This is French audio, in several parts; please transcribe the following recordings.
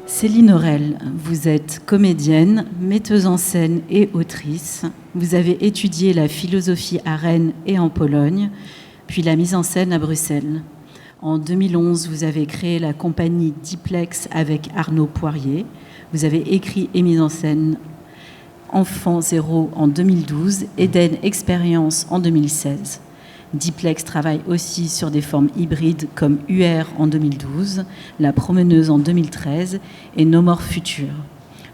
Céline Aurel, vous êtes comédienne, metteuse en scène et autrice. Vous avez étudié la philosophie à Rennes et en Pologne, puis la mise en scène à Bruxelles. En 2011, vous avez créé la compagnie Diplex avec Arnaud Poirier. Vous avez écrit et mis en scène Enfant Zéro en 2012, Eden Experience en 2016. Diplex travaille aussi sur des formes hybrides comme UR en 2012, La Promeneuse en 2013 et No More Future.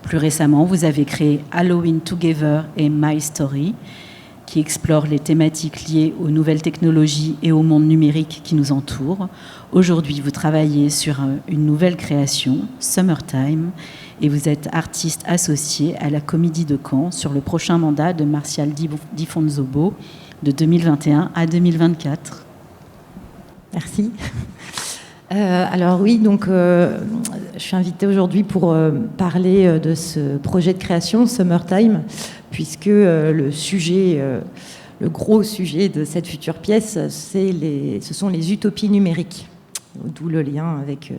Plus récemment, vous avez créé Halloween Together et My Story, qui explorent les thématiques liées aux nouvelles technologies et au monde numérique qui nous entoure. Aujourd'hui, vous travaillez sur une nouvelle création, Summertime, et vous êtes artiste associé à la Comédie de Caen sur le prochain mandat de Martial Di Fonzobo de 2021 à 2024. Merci. Alors oui, donc je suis invitée aujourd'hui pour parler de ce projet de création, Summertime, puisque le gros sujet de cette future pièce, ce sont les utopies numériques, d'où le lien avec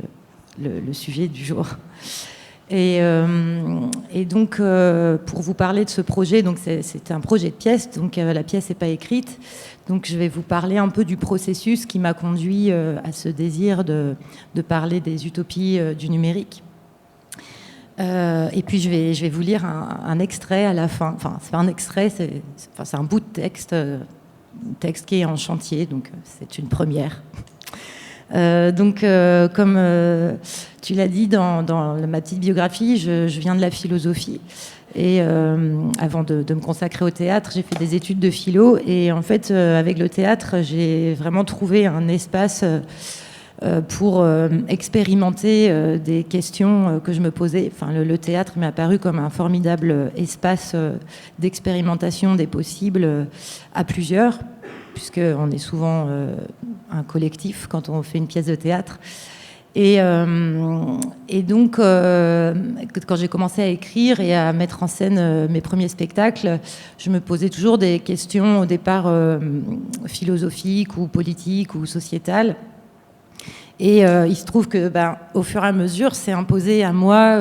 le sujet du jour. Et donc, pour vous parler de ce projet, donc c'est un projet de pièce, donc la pièce n'est pas écrite. Donc, je vais vous parler un peu du processus qui m'a conduit à ce désir de parler des utopies du numérique. Et puis, je vais vous lire un extrait à la fin. Enfin, c'est pas un extrait, c'est un bout de texte, un texte qui est en chantier, donc c'est une première. Comme tu l'as dit dans ma petite biographie, je viens de la philosophie. Et avant de me consacrer au théâtre, j'ai fait des études de philo. Et en fait, avec le théâtre, j'ai vraiment trouvé un espace pour expérimenter des questions que je me posais. Enfin, le théâtre m'est apparu comme un formidable espace d'expérimentation des possibles à plusieurs, puisqu'on est souvent un collectif quand on fait une pièce de théâtre. Et donc, quand j'ai commencé à écrire et à mettre en scène mes premiers spectacles, je me posais toujours des questions au départ philosophiques ou politiques ou sociétales. Et il se trouve que, au fur et à mesure, s'est imposé à moi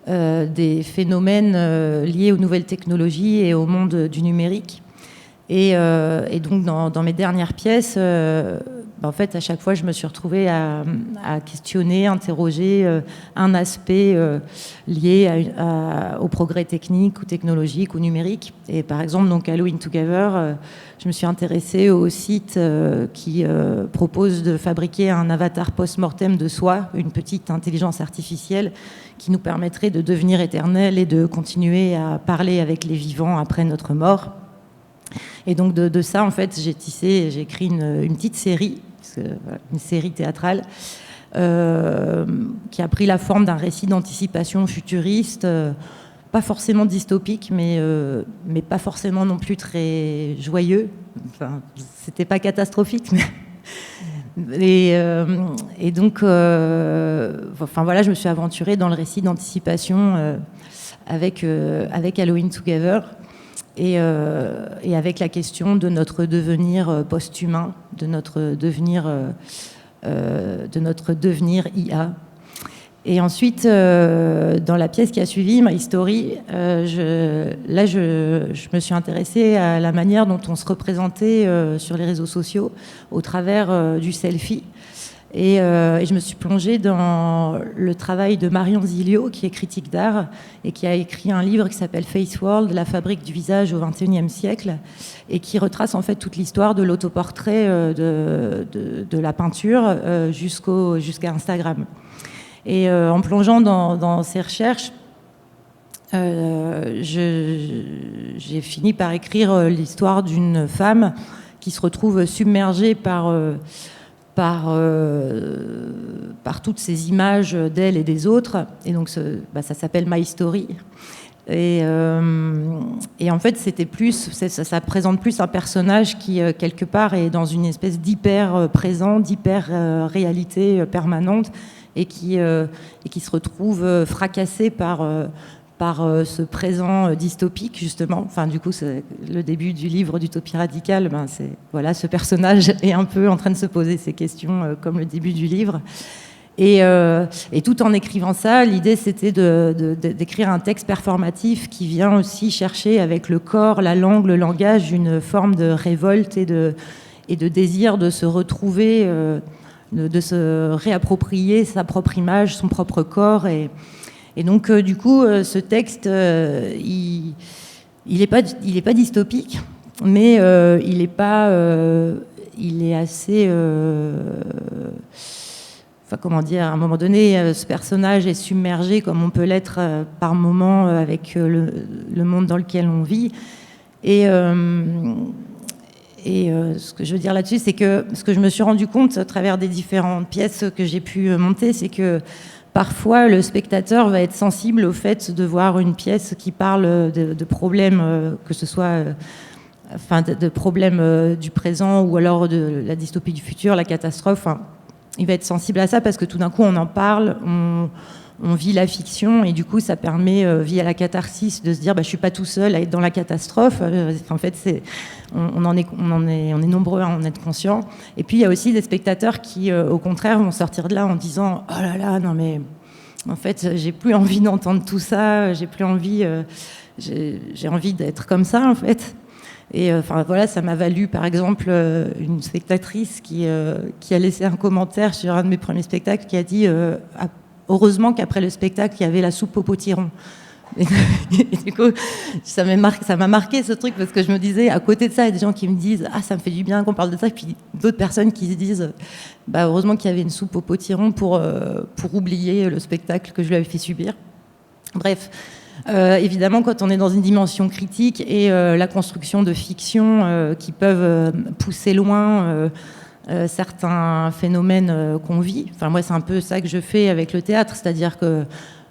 des phénomènes liés aux nouvelles technologies et au monde du numérique. Et donc, dans mes dernières pièces, en fait, à chaque fois, je me suis retrouvée à questionner, interroger un aspect lié au progrès technique ou technologique ou numérique. Et par exemple, donc Halloween Together, je me suis intéressée au site qui propose de fabriquer un avatar post-mortem de soi, une petite intelligence artificielle qui nous permettrait de devenir éternel et de continuer à parler avec les vivants après notre mort. Et donc de ça, en fait, j'ai écrit une petite série, une série théâtrale, qui a pris la forme d'un récit d'anticipation futuriste, pas forcément dystopique, mais pas forcément non plus très joyeux. Enfin, c'était pas catastrophique, mais... Et donc, voilà, je me suis aventurée dans le récit d'anticipation avec Halloween Together. Et avec la question de notre devenir post-humain, de notre devenir IA. Et ensuite, dans la pièce qui a suivi, My Story, je me suis intéressée à la manière dont on se représentait sur les réseaux sociaux au travers du selfie. Et je me suis plongée dans le travail de Marion Zilio, qui est critique d'art et qui a écrit un livre qui s'appelle Face World, la fabrique du visage au XXIe siècle, et qui retrace en fait toute l'histoire de l'autoportrait de la peinture jusqu'à Instagram. Et en plongeant dans ces recherches, j'ai fini par écrire l'histoire d'une femme qui se retrouve submergée par toutes ces images d'elle et des autres. Et donc, ça s'appelle My Story. Et en fait, ça présente plus un personnage qui, quelque part, est dans une espèce d'hyper présent, d'hyper réalité permanente, et qui se retrouve fracassé par ce présent dystopique, justement. Enfin, du coup, c'est le début du livre d'Utopie radicale. Ce personnage est un peu en train de se poser ces questions, comme le début du livre. Et tout en écrivant ça, l'idée c'était d'écrire un texte performatif qui vient aussi chercher avec le corps, la langue, le langage, une forme de révolte et de désir de se retrouver, de se réapproprier sa propre image, son propre corps. Et donc du coup, ce texte, il est pas dystopique, mais il est assez... Enfin, comment dire, à un moment donné, ce personnage est submergé, comme on peut l'être par moment avec le monde dans lequel on vit. Et ce que je veux dire là-dessus, c'est que ce que je me suis rendu compte à travers des différentes pièces que j'ai pu monter, c'est que parfois le spectateur va être sensible au fait de voir une pièce qui parle de problèmes, que ce soit de problèmes du présent ou alors de la dystopie du futur, la catastrophe. Il va être sensible à ça parce que tout d'un coup on en parle, on vit la fiction et du coup ça permet via la catharsis de se dire je suis pas tout seul à être dans la catastrophe. En fait on est nombreux à en être conscients. Et puis il y a aussi des spectateurs qui au contraire vont sortir de là en disant oh là là non mais en fait j'ai plus envie d'entendre tout ça, j'ai plus envie, j'ai envie d'être comme ça en fait. Et voilà, ça m'a valu par exemple une spectatrice qui a laissé un commentaire sur un de mes premiers spectacles qui a dit heureusement qu'après le spectacle il y avait la soupe au potiron. Et du coup ça m'a marqué ce truc parce que je me disais à côté de ça il y a des gens qui me disent ça me fait du bien qu'on parle de ça, et puis d'autres personnes qui se disent heureusement qu'il y avait une soupe au potiron pour oublier le spectacle que je lui avais fait subir. Bref. Évidemment, quand on est dans une dimension critique et la construction de fiction qui peuvent pousser loin certains phénomènes qu'on vit. Enfin, moi, c'est un peu ça que je fais avec le théâtre, c'est-à-dire que,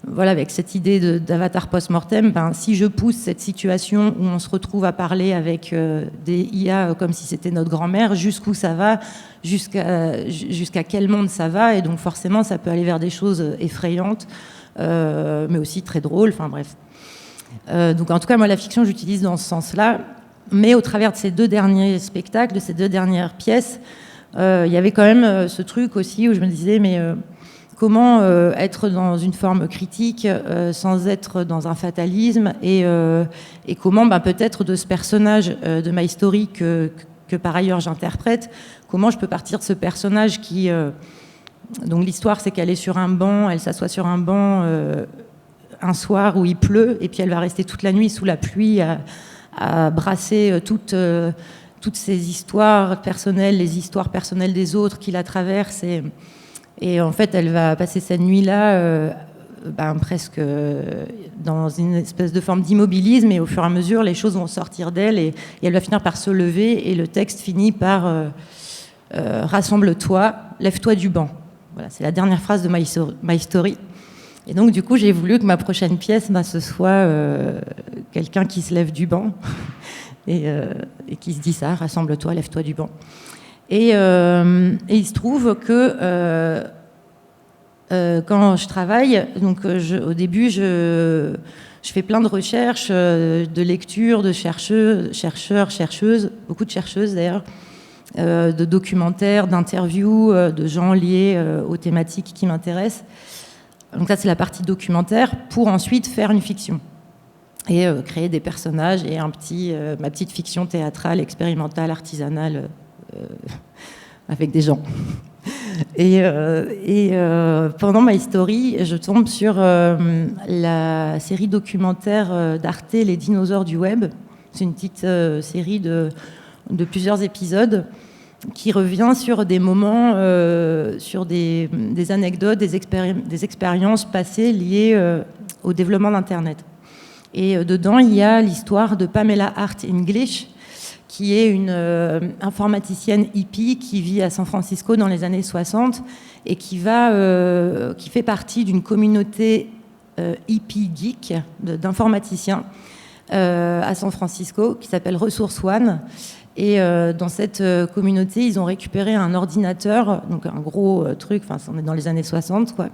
voilà, avec cette idée d'avatar post-mortem, si je pousse cette situation où on se retrouve à parler avec des IA comme si c'était notre grand-mère, jusqu'où ça va, jusqu'à quel monde ça va, et donc forcément, ça peut aller vers des choses effrayantes. Mais aussi très drôle, enfin bref. Donc en tout cas, moi, la fiction, j'utilise dans ce sens-là. Mais au travers de ces 2 derniers spectacles, de ces 2 dernières pièces, il y avait quand même ce truc aussi où je me disais, mais comment être dans une forme critique sans être dans un fatalisme, et comment peut-être de ce personnage de My Story que par ailleurs j'interprète, comment je peux partir de ce personnage qui... Donc l'histoire, c'est qu'elle est sur un banc, elle s'assoit sur un banc un soir où il pleut, et puis elle va rester toute la nuit sous la pluie à brasser toutes ces histoires personnelles, les histoires personnelles des autres qui la traversent. Et en fait, elle va passer cette nuit-là presque dans une espèce de forme d'immobilisme, et au fur et à mesure, les choses vont sortir d'elle, et elle va finir par se lever, et le texte finit par rassemble-toi, lève-toi du banc. Voilà, c'est la dernière phrase de My Story. Et donc, du coup, j'ai voulu que ma prochaine pièce, ce soit quelqu'un qui se lève du banc et qui se dit ça, rassemble-toi, lève-toi du banc. Et il se trouve que quand je travaille, donc au début, je fais plein de recherches, de lectures, de chercheurs, chercheuses, beaucoup de chercheuses d'ailleurs, de documentaires, d'interviews, de gens liés aux thématiques qui m'intéressent. Donc ça, c'est la partie documentaire, pour ensuite faire une fiction et créer des personnages et ma petite fiction théâtrale, expérimentale, artisanale, avec des gens. Et pendant My Story, je tombe sur la série documentaire d'Arte, Les dinosaures du web. C'est une petite série de plusieurs épisodes qui revient sur des moments, sur des anecdotes, des expériences passées liées au développement d'Internet. Et dedans, il y a l'histoire de Pamela Hart English, qui est une informaticienne hippie qui vit à San Francisco dans les années 60 et qui fait partie d'une communauté hippie geek d'informaticiens à San Francisco qui s'appelle Resource One. Et dans cette communauté, ils ont récupéré un ordinateur, donc un gros truc, on est dans les années 60, quoi.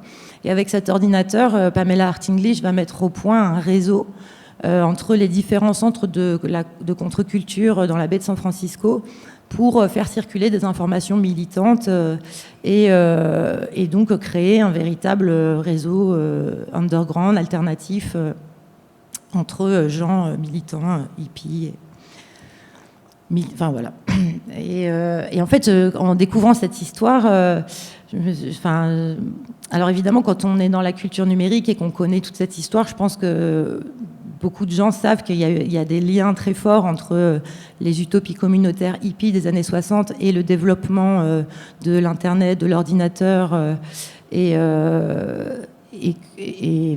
Et avec cet ordinateur, Pamela Hart English va mettre au point un réseau entre les différents centres de contre-culture dans la baie de San Francisco pour faire circuler des informations militantes et donc créer un véritable réseau underground, alternatif, entre gens militants, hippies. Enfin voilà. Et en fait, en découvrant cette histoire, alors évidemment, quand on est dans la culture numérique et qu'on connaît toute cette histoire, je pense que beaucoup de gens savent qu'il y a des liens très forts entre les utopies communautaires hippies des années 60 et le développement de l'Internet, de l'ordinateur. Et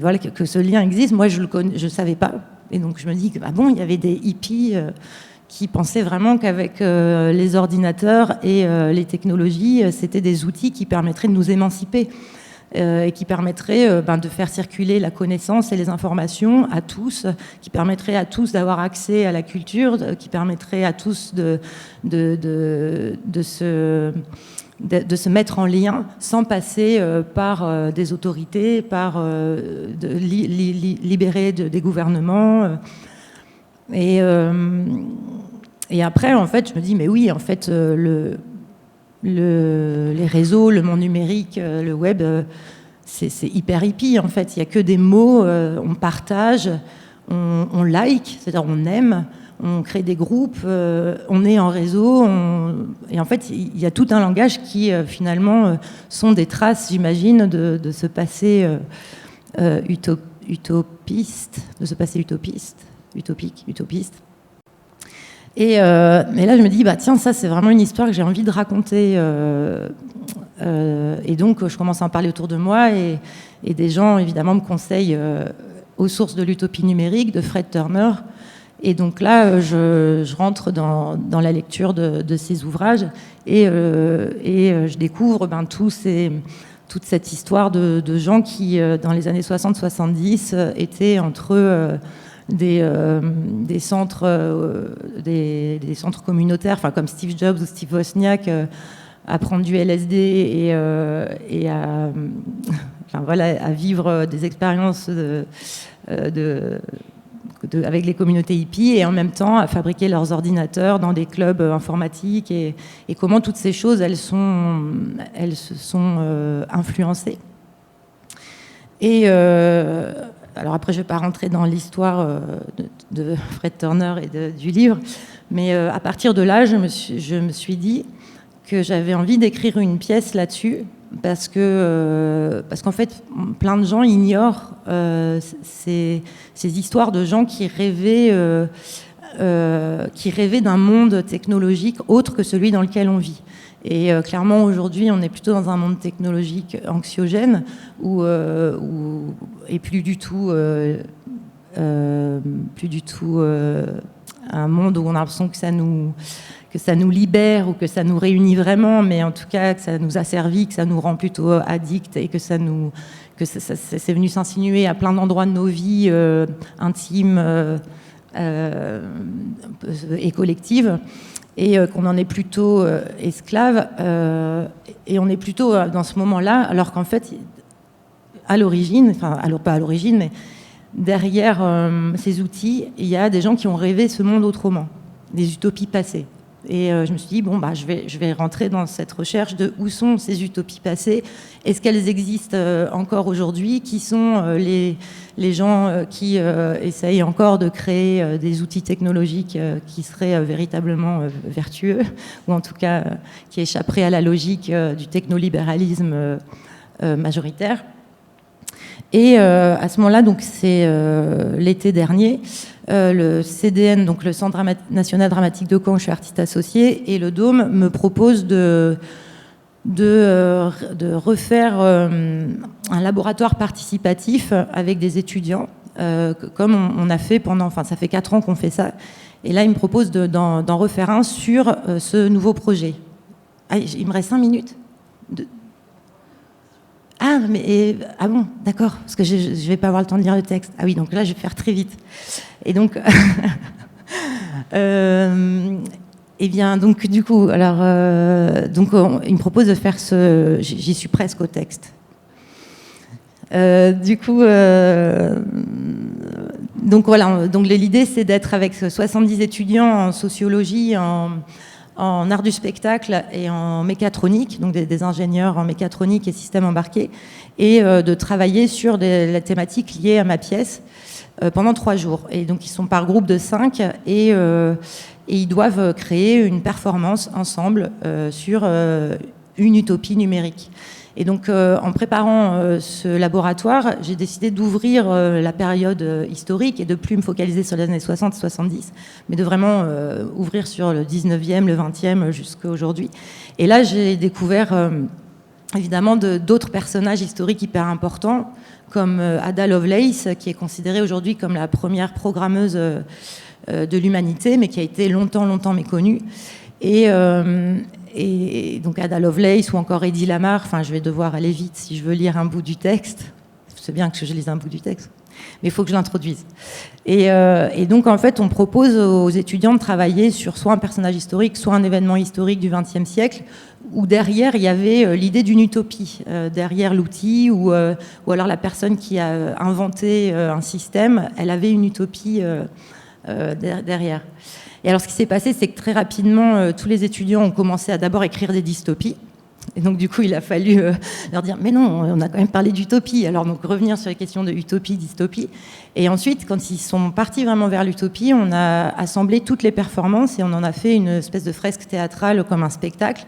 voilà, que ce lien existe. Moi, je ne savais pas. Et donc, je me dis que, ah bon, il y avait des hippies qui pensaient vraiment qu'avec les ordinateurs et les technologies, c'était des outils qui permettraient de nous émanciper. Et qui permettrait de faire circuler la connaissance et les informations à tous, qui permettrait à tous d'avoir accès à la culture, qui permettrait à tous de se mettre en lien sans passer par des autorités, par libérer des gouvernements. Et après, en fait, je me dis, mais oui, en fait, les réseaux, le monde numérique, le web, c'est hyper hippie en fait. Il n'y a que des mots, on partage, on like, c'est-à-dire on aime, on crée des groupes, on est en réseau. Et en fait, il y a tout un langage qui finalement sont des traces, j'imagine, de ce passé utopiste, utopiste. Et là, je me dis, tiens, ça, c'est vraiment une histoire que j'ai envie de raconter. Et donc, je commence à en parler autour de moi. Et des gens, évidemment, me conseillent aux sources de l'utopie numérique de Fred Turner. Et donc là, je rentre dans la lecture de ces ouvrages. Et je découvre toute cette histoire de gens qui, dans les années 60-70, étaient entre des centres communautaires, comme Steve Jobs ou Steve Wozniak, à prendre du LSD et à vivre des expériences avec les communautés hippies, et en même temps à fabriquer leurs ordinateurs dans des clubs informatiques, et comment toutes ces choses elles se sont influencées. Et alors après, je ne vais pas rentrer dans l'histoire de Fred Turner et du livre, mais à partir de là, je me suis dit que j'avais envie d'écrire une pièce là-dessus, parce qu'en fait, plein de gens ignorent ces histoires de gens qui rêvaient d'un monde technologique autre que celui dans lequel on vit. Et clairement, aujourd'hui, on est plutôt dans un monde technologique anxiogène et plus du tout un monde où on a l'impression que ça nous libère ou que ça nous réunit vraiment, mais en tout cas que ça nous asservit, que ça nous rend plutôt addicts, et que c'est venu s'insinuer à plein d'endroits de nos vies intimes et collectives. Et qu'on en est plutôt esclave, et on est plutôt dans ce moment-là, alors qu'en fait, à l'origine, alors pas à l'origine, mais derrière ces outils, il y a des gens qui ont rêvé ce monde autrement, des utopies passées. Et je me suis dit, je vais rentrer dans cette recherche de où sont ces utopies passées, est-ce qu'elles existent encore aujourd'hui, qui sont les gens qui essayent encore de créer des outils technologiques qui seraient véritablement vertueux, ou en tout cas qui échapperaient à la logique du technolibéralisme majoritaire. Et à ce moment-là, donc c'est l'été dernier, le CDN, donc le Centre National Dramatique de Caen, je suis artiste associée, et le Dôme me propose de refaire un laboratoire participatif avec des étudiants, comme on a fait ça fait 4 ans qu'on fait ça. Et là, il me propose d'en refaire un sur ce nouveau projet. Ah, il me reste 5 minutes. Ah bon, d'accord, parce que je ne vais pas avoir le temps de lire le texte. Ah oui, donc là, je vais faire très vite. Et donc, eh bien, donc du coup, alors, il me propose de faire j'y suis presque au texte. Donc voilà, donc l'idée c'est d'être avec 70 étudiants en sociologie, en art du spectacle et en mécatronique, donc des ingénieurs en mécatronique et systèmes embarqués, et de travailler sur la thématique liée à ma pièce pendant 3 jours. Et donc ils sont par groupe de 5 et ils doivent créer une performance ensemble sur une utopie numérique. Et donc, en préparant ce laboratoire, j'ai décidé d'ouvrir la période historique et de plus me focaliser sur les années 60-70, mais de vraiment ouvrir sur le 19e, le 20e jusqu'à aujourd'hui. Et là, j'ai découvert évidemment d'autres personnages historiques hyper importants, comme Ada Lovelace, qui est considérée aujourd'hui comme la première programmeuse de l'humanité, mais qui a été longtemps méconnue. Et donc Ada Lovelace ou encore Hedy Lamarr, enfin je vais devoir aller vite si je veux lire un bout du texte. C'est bien que je lise un bout du texte, mais il faut que je l'introduise. Et donc en fait on propose aux étudiants de travailler sur soit un personnage historique, soit un événement historique du XXe siècle, où derrière il y avait l'idée d'une utopie, derrière l'outil, ou alors la personne qui a inventé un système, elle avait une utopie derrière. Et alors, ce qui s'est passé, c'est que très rapidement, tous les étudiants ont commencé à d'abord écrire des dystopies. Et donc, du coup, il a fallu leur dire « Mais non, on a quand même parlé d'utopie ». Alors, donc, revenir sur les questions de utopie, dystopie. Et ensuite, quand ils sont partis vraiment vers l'utopie, on a assemblé toutes les performances et on en a fait une espèce de fresque théâtrale comme un spectacle.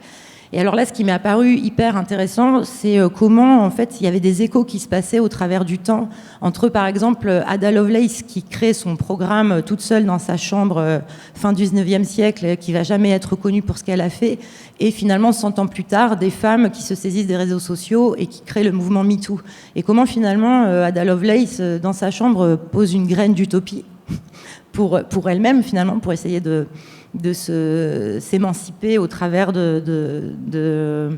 Et alors là, ce qui m'est apparu hyper intéressant, c'est comment, en fait, il y avait des échos qui se passaient au travers du temps entre, par exemple, Ada Lovelace qui crée son programme toute seule dans sa chambre fin du 19e siècle, qui va jamais être reconnue pour ce qu'elle a fait, et finalement, 100 ans plus tard, des femmes qui se saisissent des réseaux sociaux et qui créent le mouvement MeToo. Et comment, finalement, Ada Lovelace, dans sa chambre, pose une graine d'utopie pour elle-même, finalement, pour essayer de s'émanciper au travers de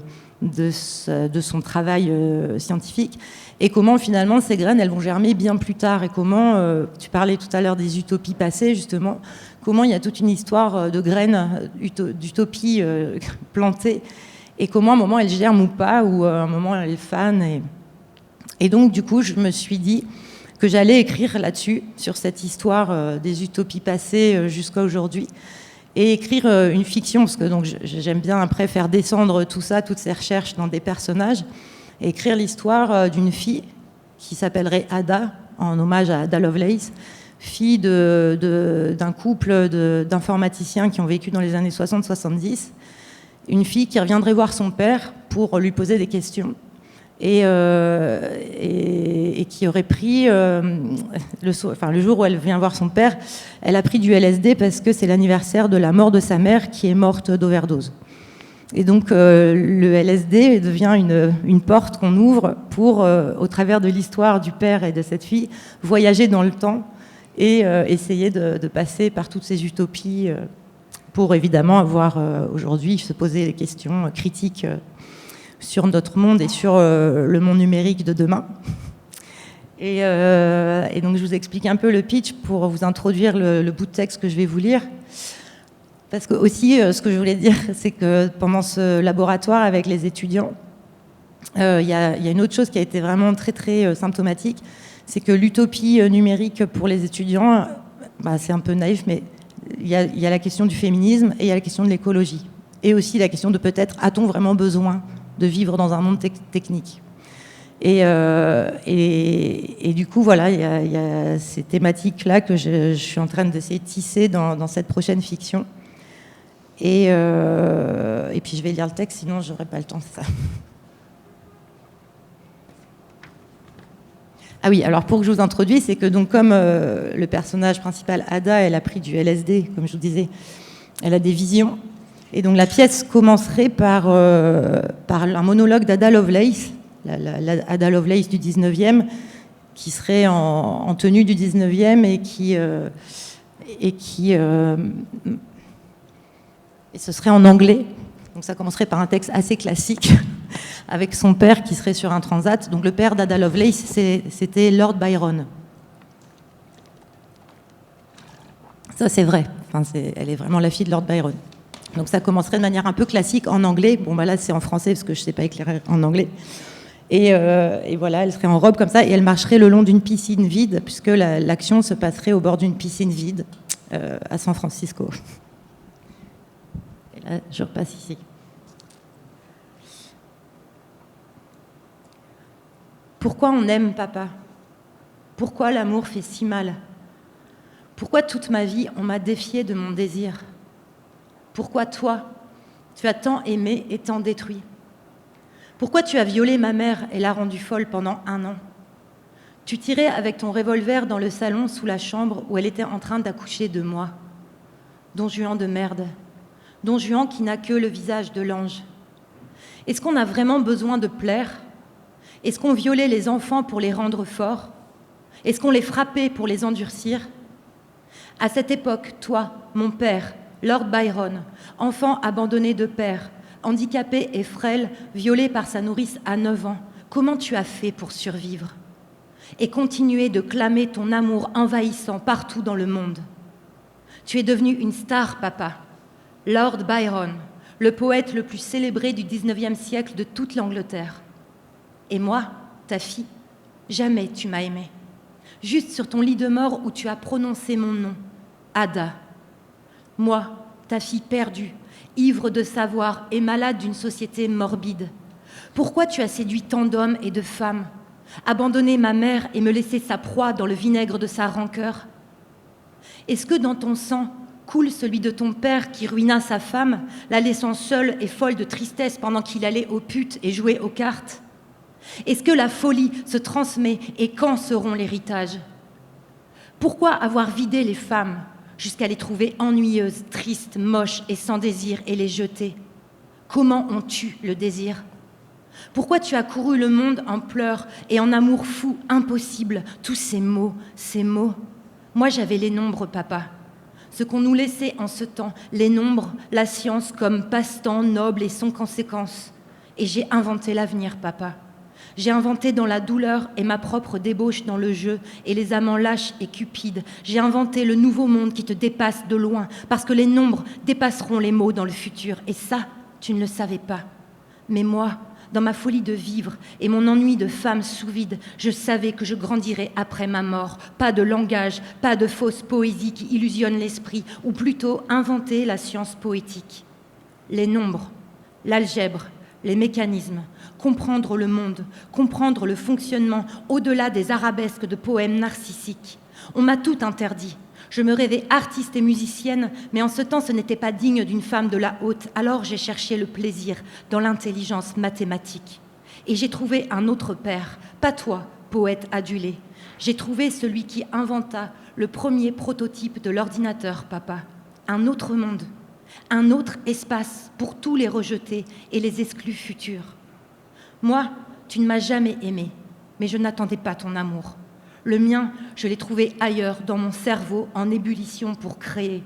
son travail scientifique, et comment finalement ces graines elles vont germer bien plus tard, et comment, tu parlais tout à l'heure des utopies passées justement, comment il y a toute une histoire de graines d'utopie plantées, et comment à un moment elles germent ou pas, ou à un moment elles fanent, et donc du coup je me suis dit que j'allais écrire là-dessus, sur cette histoire des utopies passées jusqu'à aujourd'hui, et écrire une fiction, parce que donc j'aime bien après faire descendre tout ça, toutes ces recherches dans des personnages, et écrire l'histoire d'une fille qui s'appellerait Ada, en hommage à Ada Lovelace, fille d'un couple d'informaticiens qui ont vécu dans les années 60-70, une fille qui reviendrait voir son père pour lui poser des questions, et qui aurait pris, le jour où elle vient voir son père, elle a pris du LSD parce que c'est l'anniversaire de la mort de sa mère qui est morte d'overdose. Et donc le LSD devient une porte qu'on ouvre pour, au travers de l'histoire du père et de cette fille, voyager dans le temps et essayer de passer par toutes ces utopies pour évidemment avoir aujourd'hui se poser les questions critiques sur notre monde et sur le monde numérique de demain. Et donc je vous explique un peu le pitch pour vous introduire le bout de texte que je vais vous lire. Parce que aussi, ce que je voulais dire, c'est que pendant ce laboratoire avec les étudiants, il y a une autre chose qui a été vraiment très très symptomatique, c'est que l'utopie numérique pour les étudiants, c'est un peu naïf, mais il y a la question du féminisme et il y a la question de l'écologie. Et aussi la question de peut-être, a-t-on vraiment besoin de vivre dans un monde technique. Et du coup, voilà, il y a ces thématiques-là que je suis en train d'essayer de tisser dans cette prochaine fiction. Et puis je vais lire le texte, sinon je n'aurai pas le temps, c'est ça. Ah oui, alors pour que je vous introduise, c'est que donc comme le personnage principal, Ada, elle a pris du LSD, comme je vous disais, elle a des visions. Et donc la pièce commencerait par un monologue d'Ada Lovelace, la Ada Lovelace du 19e, qui serait en tenue du 19e et ce serait en anglais. Donc ça commencerait par un texte assez classique, avec son père qui serait sur un transat. Donc le père d'Ada Lovelace, c'était Lord Byron. Ça c'est vrai, elle est vraiment la fille de Lord Byron. Donc ça commencerait de manière un peu classique en anglais. Bon, là, c'est en français parce que je ne sais pas éclairer en anglais. Et voilà, elle serait en robe comme ça et elle marcherait le long d'une piscine vide, puisque l'action se passerait au bord d'une piscine vide à San Francisco. Et là, je repasse ici. Pourquoi on aime papa? Pourquoi l'amour fait si mal? Pourquoi toute ma vie on m'a défié de mon désir? Pourquoi toi, tu as tant aimé et tant détruit? Pourquoi tu as violé ma mère et l'as rendue folle pendant 1 an? Tu tirais avec ton revolver dans le salon sous la chambre où elle était en train d'accoucher de moi. Don Juan de merde. Don Juan qui n'a que le visage de l'ange. Est-ce qu'on a vraiment besoin de plaire? Est-ce qu'on violait les enfants pour les rendre forts? Est-ce qu'on les frappait pour les endurcir? À cette époque, toi, mon père, Lord Byron, enfant abandonné de père, handicapé et frêle, violé par sa nourrice à 9 ans, comment tu as fait pour survivre? Et continuer de clamer ton amour envahissant partout dans le monde. Tu es devenu une star, papa. Lord Byron, le poète le plus célébré du 19e siècle de toute l'Angleterre. Et moi, ta fille, jamais tu m'as aimée. Juste sur ton lit de mort où tu as prononcé mon nom, Ada. Moi, ta fille perdue, ivre de savoir et malade d'une société morbide. Pourquoi tu as séduit tant d'hommes et de femmes, abandonné ma mère et me laissé sa proie dans le vinaigre de sa rancœur? Est-ce que dans ton sang coule celui de ton père qui ruina sa femme, la laissant seule et folle de tristesse pendant qu'il allait aux putes et jouait aux cartes? Est-ce que la folie se transmet et quand seront l'héritage? Pourquoi avoir vidé les femmes jusqu'à les trouver ennuyeuses, tristes, moches et sans désir et les jeter? Comment on tue le désir? Pourquoi tu as couru le monde en pleurs et en amour fou, impossible? Tous ces mots, ces mots. Moi j'avais les nombres, papa. Ce qu'on nous laissait en ce temps, les nombres, la science comme passe-temps noble et sans conséquence. Et j'ai inventé l'avenir, papa. J'ai inventé dans la douleur et ma propre débauche dans le jeu et les amants lâches et cupides. J'ai inventé le nouveau monde qui te dépasse de loin parce que les nombres dépasseront les mots dans le futur. Et ça, tu ne le savais pas. Mais moi, dans ma folie de vivre et mon ennui de femme sous vide, je savais que je grandirais après ma mort. Pas de langage, pas de fausse poésie qui illusionne l'esprit, ou plutôt inventer la science poétique. Les nombres, l'algèbre, les mécanismes, comprendre le monde, comprendre le fonctionnement au-delà des arabesques de poèmes narcissiques. On m'a tout interdit. Je me rêvais artiste et musicienne, mais en ce temps, ce n'était pas digne d'une femme de la haute. Alors j'ai cherché le plaisir dans l'intelligence mathématique. Et j'ai trouvé un autre père, pas toi, poète adulé. J'ai trouvé celui qui inventa le premier prototype de l'ordinateur, papa. Un autre monde, un autre espace pour tous les rejetés et les exclus futurs. Moi, tu ne m'as jamais aimé, mais je n'attendais pas ton amour. Le mien, je l'ai trouvé ailleurs, dans mon cerveau, en ébullition pour créer.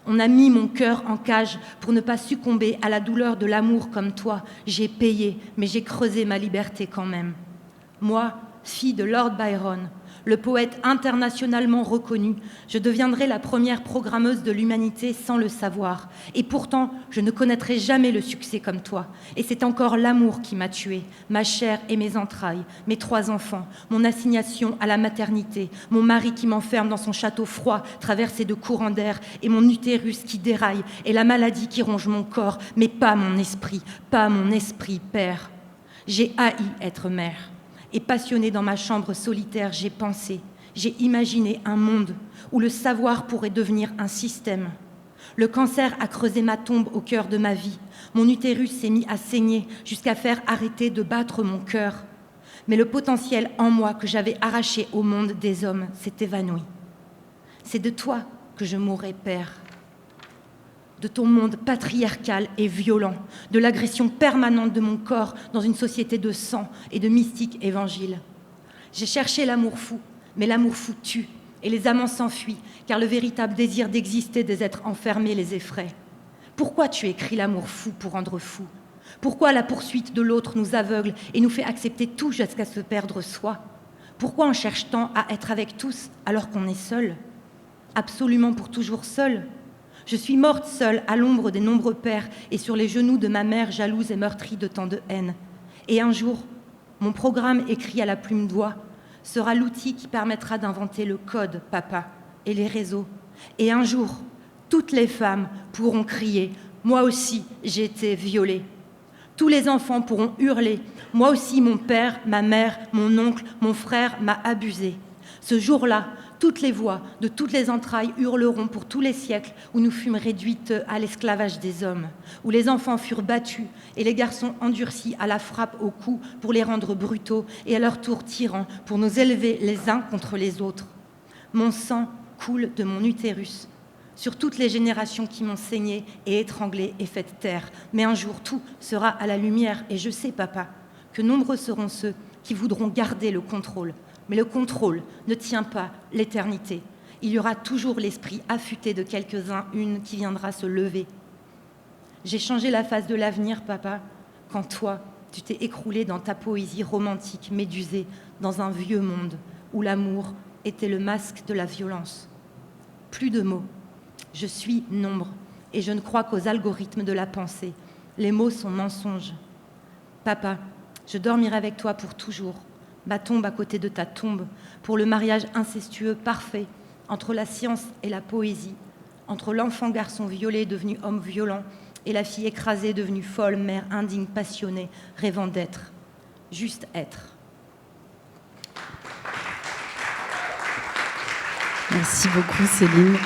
On a mis mon cœur en cage pour ne pas succomber à la douleur de l'amour comme toi. J'ai payé, mais j'ai creusé ma liberté quand même. Moi, fille de Lord Byron, le poète internationalement reconnu, je deviendrai la première programmeuse de l'humanité sans le savoir. Et pourtant, je ne connaîtrai jamais le succès comme toi. Et c'est encore l'amour qui m'a tuée, ma chair et mes entrailles, mes 3 enfants, mon assignation à la maternité, mon mari qui m'enferme dans son château froid, traversé de courants d'air, et mon utérus qui déraille, et la maladie qui ronge mon corps, mais pas mon esprit, père. J'ai haï être mère. Et passionnée dans ma chambre solitaire, j'ai pensé, j'ai imaginé un monde où le savoir pourrait devenir un système. Le cancer a creusé ma tombe au cœur de ma vie. Mon utérus s'est mis à saigner jusqu'à faire arrêter de battre mon cœur. Mais le potentiel en moi que j'avais arraché au monde des hommes s'est évanoui. C'est de toi que je mourrai, père. De ton monde patriarcal et violent, de l'agression permanente de mon corps dans une société de sang et de mystique évangile. J'ai cherché l'amour fou, mais l'amour fou tue, et les amants s'enfuient, car le véritable désir d'exister des êtres enfermés les effraie. Pourquoi tu écris l'amour fou pour rendre fou? Pourquoi la poursuite de l'autre nous aveugle et nous fait accepter tout jusqu'à se perdre soi? Pourquoi on cherche tant à être avec tous alors qu'on est seul? Absolument pour toujours seul? Je suis morte seule à l'ombre des nombreux pères et sur les genoux de ma mère jalouse et meurtrie de tant de haine. Et un jour, Mon programme écrit à la plume d'oie sera l'outil qui permettra d'inventer le code, papa, et les réseaux. Et un jour, toutes les femmes pourront crier « Moi aussi, j'ai été violée ». Tous les enfants pourront hurler « Moi aussi, mon père, ma mère, mon oncle, mon frère m'a abusé ». Ce jour-là, toutes les voix de toutes les entrailles hurleront pour tous les siècles où nous fûmes réduites à l'esclavage des hommes, où les enfants furent battus et les garçons endurcis à la frappe au cou pour les rendre brutaux et à leur tour tyrans pour nous élever les uns contre les autres. Mon sang coule de mon utérus sur toutes les générations qui m'ont saigné et étranglé et fait taire. Mais un jour, tout sera à la lumière et je sais, papa, que nombreux seront ceux qui voudront garder le contrôle. Mais le contrôle ne tient pas l'éternité. Il y aura toujours l'esprit affûté de quelques-uns, une qui viendra se lever. J'ai changé la face de l'avenir, papa, quand toi, tu t'es écroulé dans ta poésie romantique, médusée, dans un vieux monde où l'amour était le masque de la violence. Plus de mots. Je suis nombre et je ne crois qu'aux algorithmes de la pensée. Les mots sont mensonges. Papa, je dormirai avec toi pour toujours. Ma tombe à côté de ta tombe, pour le mariage incestueux parfait entre la science et la poésie, entre l'enfant garçon violé devenu homme violent et la fille écrasée devenue folle, mère indigne, passionnée, rêvant d'être. Juste être. Merci beaucoup Céline.